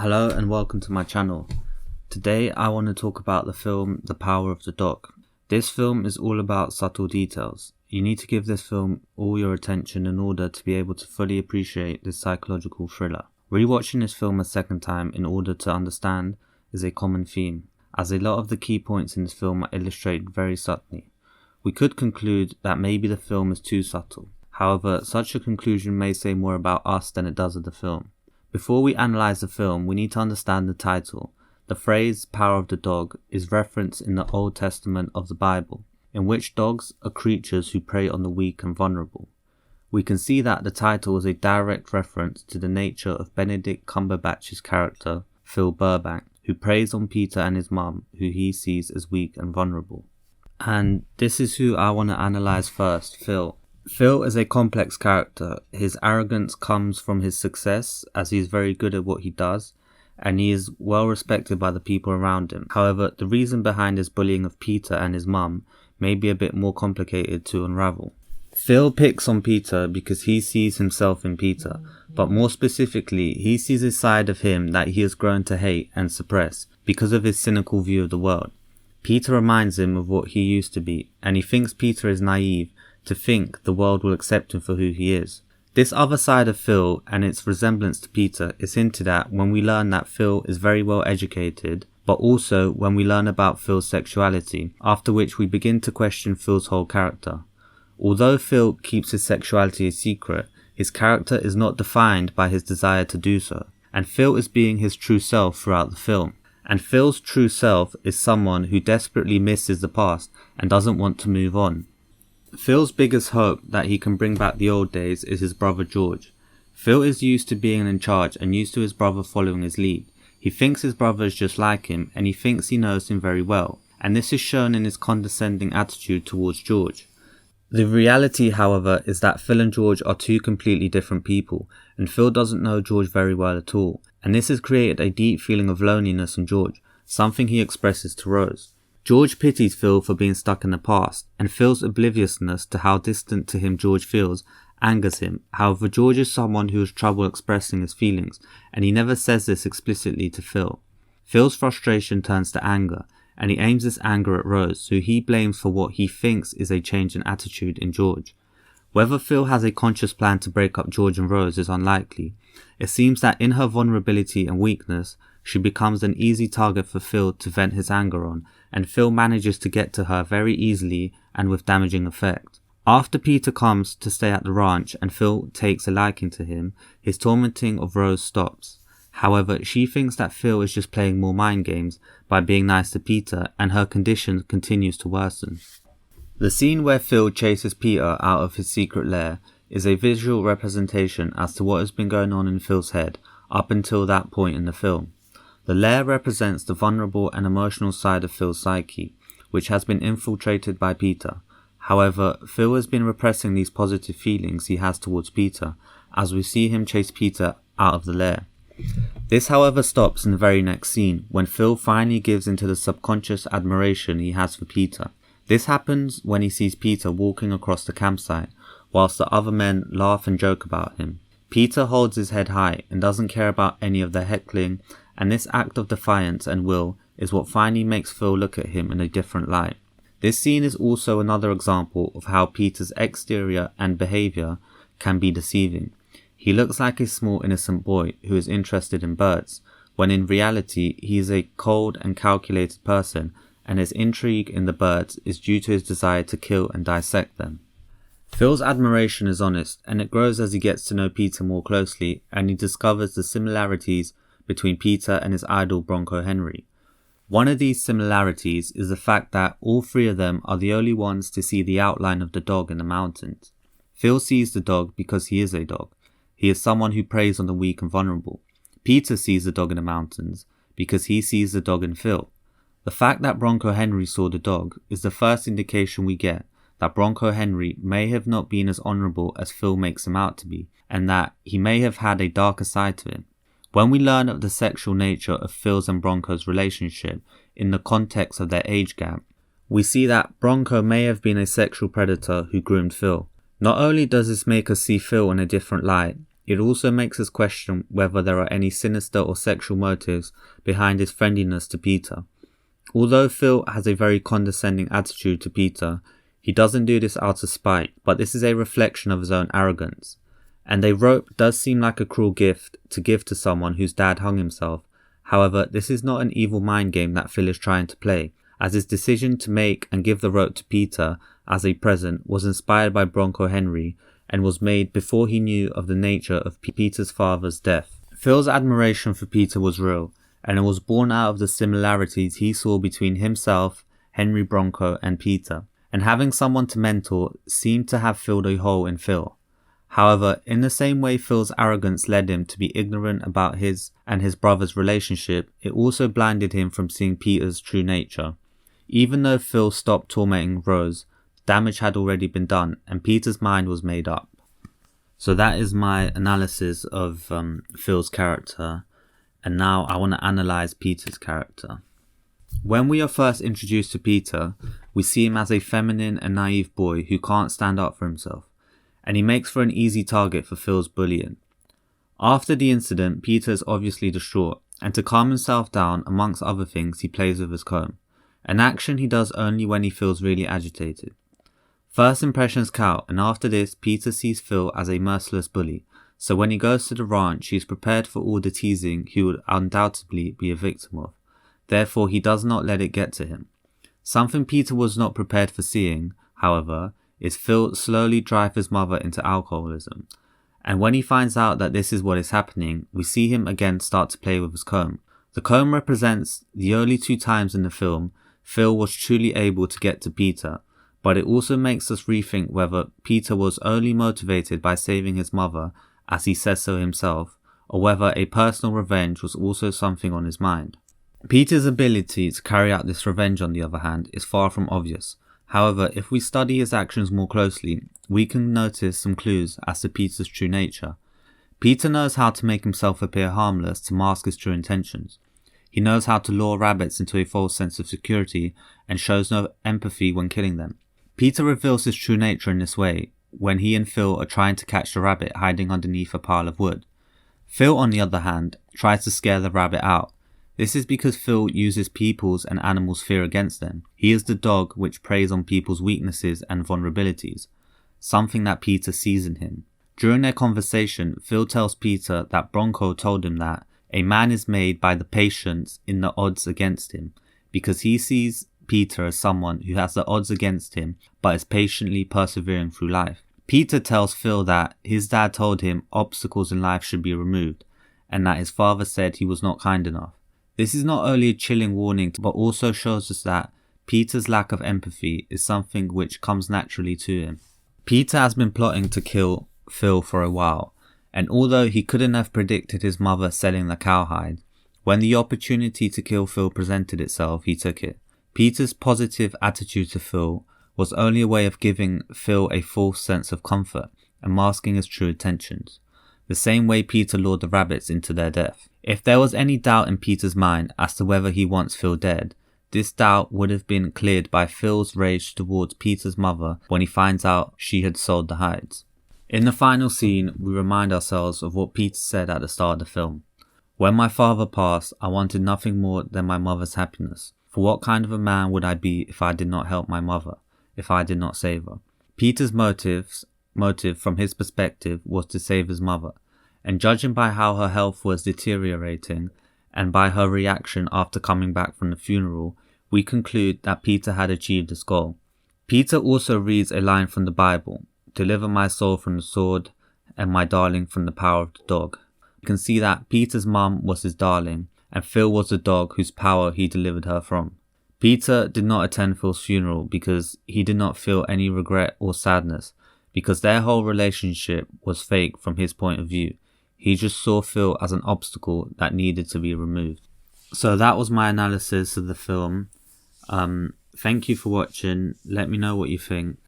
Hello and welcome to my channel. Today I want to talk about the film The Power of the Dog. This film is all about subtle details. You need to give this film all your attention in order to be able to fully appreciate this psychological thriller. Rewatching this film a second time in order to understand is a common theme, as a lot of the key points in this film are illustrated very subtly. We could conclude that maybe the film is too subtle. However, such a conclusion may say more about us than it does of the film. Before we analyze the film, we need to understand the title. The phrase "power of the dog" is referenced in the Old Testament of the Bible, in which dogs are creatures who prey on the weak and vulnerable. We can see that the title is a direct reference to the nature of Benedict Cumberbatch's character, Phil Burbank, who preys on Peter and his mum, who he sees as weak and vulnerable. And this is who I want to analyze first, Phil. Phil is a complex character. His arrogance comes from his success, as he is very good at what he does, and he is well respected by the people around him. However, the reason behind his bullying of Peter and his mum may be a bit more complicated to unravel. Phil picks on Peter because he sees himself in Peter, but more specifically, he sees a side of him that he has grown to hate and suppress because of his cynical view of the world. Peter reminds him of what he used to be, and he thinks Peter is naive to think the world will accept him for who he is. This other side of Phil and its resemblance to Peter is hinted at when we learn that Phil is very well educated, but also when we learn about Phil's sexuality, after which we begin to question Phil's whole character. Although Phil keeps his sexuality a secret, his character is not defined by his desire to do so, and Phil is being his true self throughout the film. And Phil's true self is someone who desperately misses the past and doesn't want to move on. Phil's biggest hope that he can bring back the old days is his brother George. Phil is used to being in charge and used to his brother following his lead. He thinks his brother is just like him, and he thinks he knows him very well, and this is shown in his condescending attitude towards George. The reality, however, is that Phil and George are two completely different people, and Phil doesn't know George very well at all, and this has created a deep feeling of loneliness in George, something he expresses to Rose. George pities Phil for being stuck in the past, and Phil's obliviousness to how distant to him George feels angers him. However, George is someone who has trouble expressing his feelings, and he never says this explicitly to Phil. Phil's frustration turns to anger, and he aims this anger at Rose, who he blames for what he thinks is a change in attitude in George. Whether Phil has a conscious plan to break up George and Rose is unlikely. It seems that in her vulnerability and weakness, she becomes an easy target for Phil to vent his anger on, and Phil manages to get to her very easily and with damaging effect. After Peter comes to stay at the ranch and Phil takes a liking to him, his tormenting of Rose stops. However, she thinks that Phil is just playing more mind games by being nice to Peter, and her condition continues to worsen. The scene where Phil chases Peter out of his secret lair is a visual representation as to what has been going on in Phil's head up until that point in the film. The lair represents the vulnerable and emotional side of Phil's psyche, which has been infiltrated by Peter. However, Phil has been repressing these positive feelings he has towards Peter, as we see him chase Peter out of the lair. This, however, stops in the very next scene, when Phil finally gives into the subconscious admiration he has for Peter. This happens when he sees Peter walking across the campsite, whilst the other men laugh and joke about him. Peter holds his head high and doesn't care about any of their heckling, and this act of defiance and will is what finally makes Phil look at him in a different light. This scene is also another example of how Peter's exterior and behaviour can be deceiving. He looks like a small innocent boy who is interested in birds, when in reality he is a cold and calculated person, and his intrigue in the birds is due to his desire to kill and dissect them. Phil's admiration is honest, and it grows as he gets to know Peter more closely, and he discovers the similarities between Peter and his idol Bronco Henry. One of these similarities is the fact that all three of them are the only ones to see the outline of the dog in the mountains. Phil sees the dog because he is a dog. He is someone who preys on the weak and vulnerable. Peter sees the dog in the mountains because he sees the dog in Phil. The fact that Bronco Henry saw the dog is the first indication we get that Bronco Henry may have not been as honourable as Phil makes him out to be, and that he may have had a darker side to him. When we learn of the sexual nature of Phil's and Bronco's relationship in the context of their age gap, we see that Bronco may have been a sexual predator who groomed Phil. Not only does this make us see Phil in a different light, It also makes us question whether there are any sinister or sexual motives behind his friendliness to Peter. Although Phil has a very condescending attitude to Peter, he doesn't do this out of spite, but this is a reflection of his own arrogance. And a rope does seem like a cruel gift to give to someone whose dad hung himself. However, this is not an evil mind game that Phil is trying to play, as his decision to make and give the rope to Peter as a present was inspired by Bronco Henry and was made before he knew of the nature of Peter's father's death. Phil's admiration for Peter was real, and it was born out of the similarities he saw between himself, Henry Bronco, and Peter, and having someone to mentor seemed to have filled a hole in Phil. However, in the same way Phil's arrogance led him to be ignorant about his and his brother's relationship, it also blinded him from seeing Peter's true nature. Even though Phil stopped tormenting Rose, damage had already been done and Peter's mind was made up. So that is my analysis of Phil's character, and now I want to analyse Peter's character. When we are first introduced to Peter, we see him as a feminine and naive boy who can't stand up for himself, and he makes for an easy target for Phil's bullying. After the incident, Peter is obviously distraught, and to calm himself down, amongst other things, he plays with his comb, an action he does only when he feels really agitated. First impressions count, and after this, Peter sees Phil as a merciless bully, so when he goes to the ranch, he is prepared for all the teasing he would undoubtedly be a victim of. Therefore, he does not let it get to him. Something Peter was not prepared for seeing, however, is Phil slowly drive his mother into alcoholism. And when he finds out that this is what is happening, we see him again start to play with his comb. The comb represents the only 2 times in the film Phil was truly able to get to Peter, but it also makes us rethink whether Peter was only motivated by saving his mother, as he says so himself, or whether a personal revenge was also something on his mind. Peter's ability to carry out this revenge, on the other hand, is far from obvious. However, if we study his actions more closely, we can notice some clues as to Peter's true nature. Peter knows how to make himself appear harmless to mask his true intentions. He knows how to lure rabbits into a false sense of security and shows no empathy when killing them. Peter reveals his true nature in this way when he and Phil are trying to catch the rabbit hiding underneath a pile of wood. Phil, on the other hand, tries to scare the rabbit out. This is because Phil uses people's and animals' fear against them. He is the dog which preys on people's weaknesses and vulnerabilities, something that Peter sees in him. During their conversation, Phil tells Peter that Bronco told him that a man is made by the patience in the odds against him, because he sees Peter as someone who has the odds against him but is patiently persevering through life. Peter tells Phil that his dad told him obstacles in life should be removed, and that his father said he was not kind enough. This is not only a chilling warning, but also shows us that Peter's lack of empathy is something which comes naturally to him. Peter has been plotting to kill Phil for a while, and although he couldn't have predicted his mother selling the cowhide, when the opportunity to kill Phil presented itself, he took it. Peter's positive attitude to Phil was only a way of giving Phil a false sense of comfort and masking his true intentions, the same way Peter lured the rabbits into their death. If there was any doubt in Peter's mind as to whether he wants Phil dead, this doubt would have been cleared by Phil's rage towards Peter's mother when he finds out she had sold the hides. In the final scene, we remind ourselves of what Peter said at the start of the film. When my father passed, I wanted nothing more than my mother's happiness. For what kind of a man would I be if I did not help my mother, if I did not save her? Peter's motive from his perspective was to save his mother, and judging by how her health was deteriorating and by her reaction after coming back from the funeral, we conclude that Peter had achieved his goal. Peter also reads a line from the Bible, "Deliver my soul from the sword and my darling from the power of the dog." You can see that Peter's mum was his darling, and Phil was the dog whose power he delivered her from. Peter did not attend Phil's funeral because he did not feel any regret or sadness, because their whole relationship was fake from his point of view. He just saw Phil as an obstacle that needed to be removed. So that was my analysis of the film. Thank you for watching. Let me know what you think.